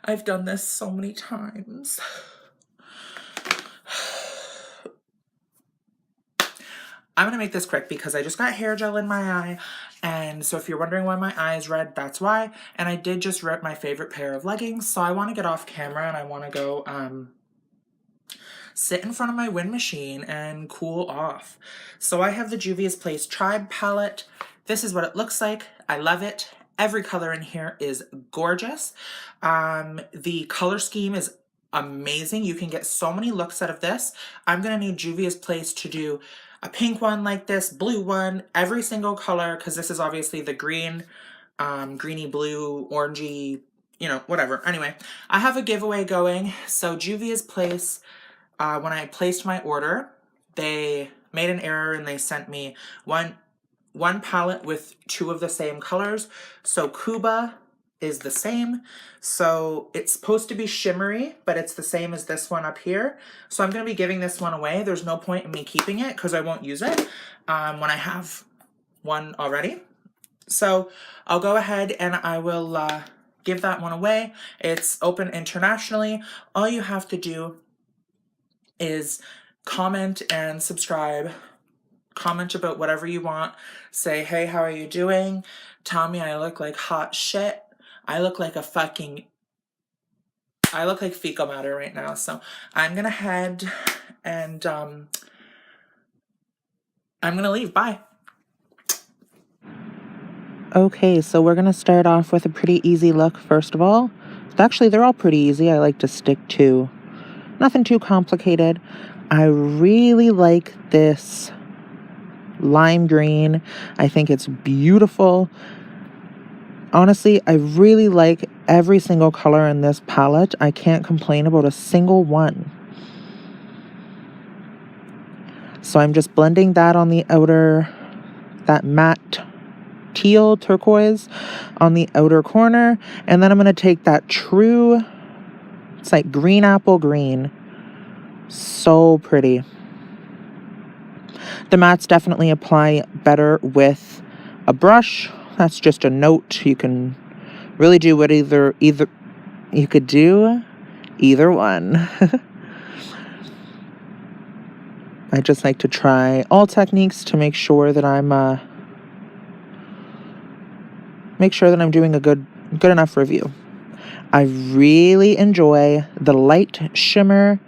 I've done this so many times. I'm gonna make this quick because I just got hair gel in my eye, and so if you're wondering why my eye is red, that's why. And I did just rip my favorite pair of leggings, so I want to get off camera and I want to go sit in front of my wind machine and cool off. So I have the Juvia's Place Tribe palette. This is what it looks like. I love it. Every color in here is gorgeous. The color scheme is amazing. You can get so many looks out of this. I'm gonna need Juvia's Place to do a pink one like this, blue one, every single color, because this is obviously the green, greeny blue, orangey, you know, whatever. Anyway, I have a giveaway going. So Juvia's Place, when I placed my order, they made an error and they sent me one palette with 2 of the same colors. So Cuba is the same. So it's supposed to be shimmery, but it's the same as this one up here. So I'm going to be giving this one away. There's no point in me keeping it because I won't use it when I have one already. So I'll go ahead and I will give that one away. It's open internationally. All you have to do is comment and subscribe. Comment about whatever you want. Say, hey, how are you doing? Tell me I look like hot shit. I look like fecal matter right now. So I'm gonna head and I'm gonna leave. Bye. Okay, so we're gonna start off with a pretty easy look first of all. Actually, they're all pretty easy. I like to stick to nothing too complicated. I really like this lime green. I think it's beautiful. Honestly, I really like every single color in this palette. I can't complain about a single one. So I'm just blending that on the outer, that matte teal turquoise on the outer corner. And then I'm going to take that true, it's like green apple green. So pretty. The mattes definitely apply better with a brush. That's just a note. You can really do what either you could do either one. I just like to try all techniques to make sure that I'm doing a good enough review. I really enjoy the light shimmer,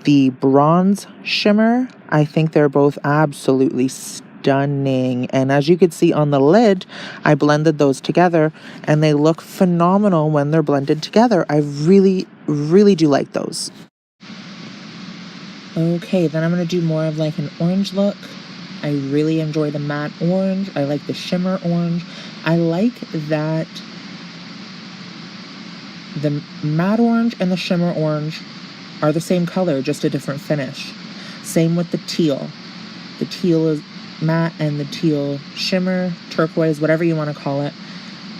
the bronze shimmer. I think they're both absolutely stunning. And as you can see on the lid, I blended those together and they look phenomenal when they're blended together. I really, really do like those. Okay, then I'm going to do more of like an orange look. I really enjoy the matte orange. I like the shimmer orange. I like that the matte orange and the shimmer orange are the same color, just a different finish. Same with the teal. The teal is matte and the teal shimmer, turquoise, whatever you want to call it.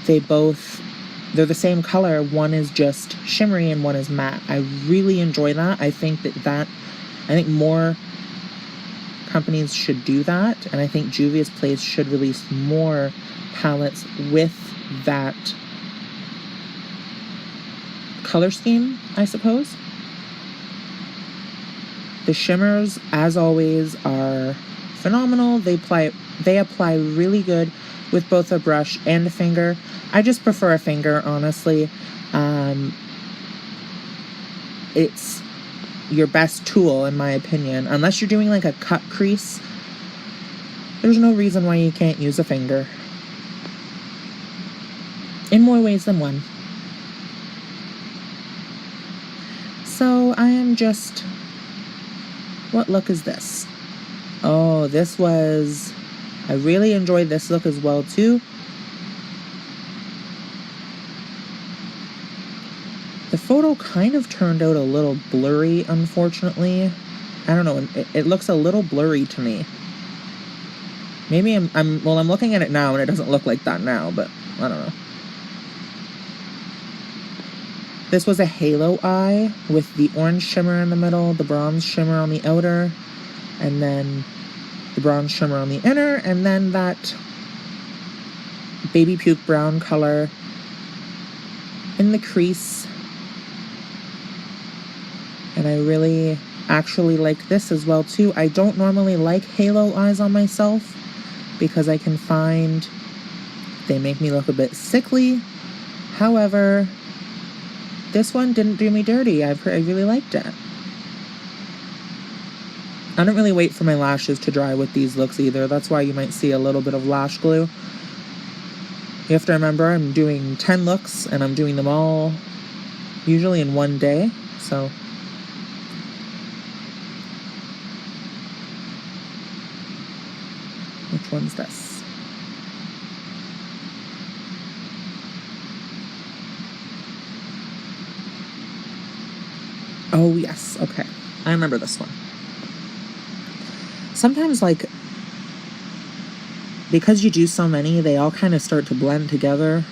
They're the same color. One is just shimmery and one is matte. I really enjoy that. I think more companies should do that. And I think Juvia's Place should release more palettes with that color scheme, I suppose. The shimmers, as always, are phenomenal. They apply really good with both a brush and a finger. I just prefer a finger, honestly. It's your best tool, in my opinion. Unless you're doing like a cut crease, there's no reason why you can't use a finger. In more ways than one. So I am just... What look is this? Oh, I really enjoyed this look as well too. The photo kind of turned out a little blurry, unfortunately. I don't know, it looks a little blurry to me. Maybe I'm looking at it now and it doesn't look like that now, but I don't know. This was a halo eye with the orange shimmer in the middle, the bronze shimmer on the outer, and then the bronze shimmer on the inner, and then that baby puke brown color in the crease And I really actually like this as well too. I don't normally like halo eyes on myself because I can find they make me look a bit sickly. However, this one didn't do me dirty. I really liked it. I don't really wait for my lashes to dry with these looks either. That's why you might see a little bit of lash glue. You have to remember I'm doing 10 looks and I'm doing them all usually in one day. So which one's this? Oh yes, okay. I remember this one. Sometimes, like, because you do so many, they all kind of start to blend together.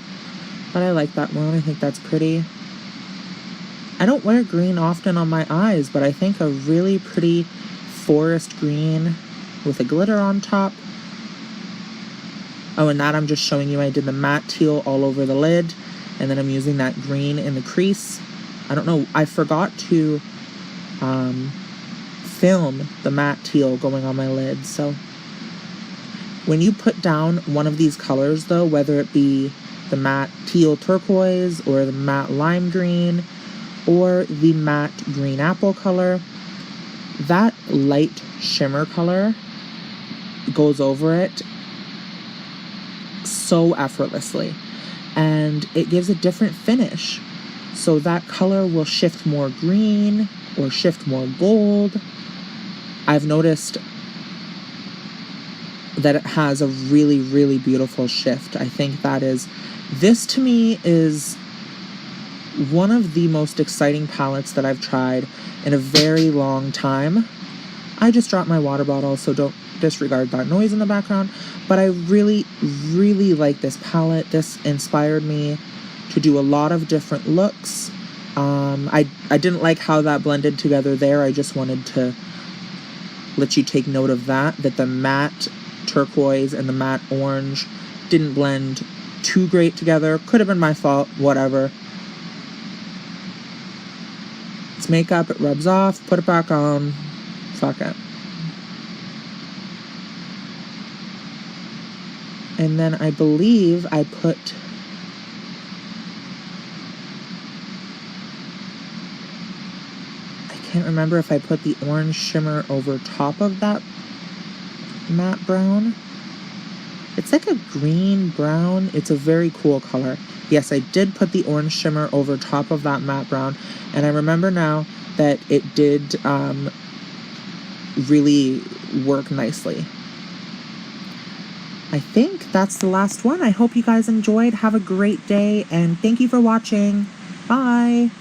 But I like that one. I think that's pretty. I don't wear green often on my eyes, but I think a really pretty forest green with a glitter on top. Oh, and that I'm just showing you I did the matte teal all over the lid, and then I'm using that green in the crease. I don't know, I forgot to film the matte teal going on my lid. So when you put down one of these colors though, whether it be the matte teal turquoise or the matte lime green or the matte green apple color, that light shimmer color goes over it so effortlessly, and it gives a different finish. So that color will shift more green or shift more gold. I've noticed that it has a really, really beautiful shift. I think this to me is one of the most exciting palettes that I've tried in a very long time. I just dropped my water bottle, so don't disregard that noise in the background. But I really, really like this palette. This inspired me to do a lot of different looks. I didn't like how that blended together there. I just wanted to let you take note of that the matte turquoise and the matte orange didn't blend too great together. Could have been my fault, whatever. It's makeup, it rubs off, put it back on, fuck it. And then I believe I put can't remember if I put the orange shimmer over top of that matte brown. It's like a green brown. It's a very cool color. Yes, I did put the orange shimmer over top of that matte brown, and I remember now that it did really work nicely. I think that's the last one. I hope you guys enjoyed. Have a great day, and thank you for watching. Bye!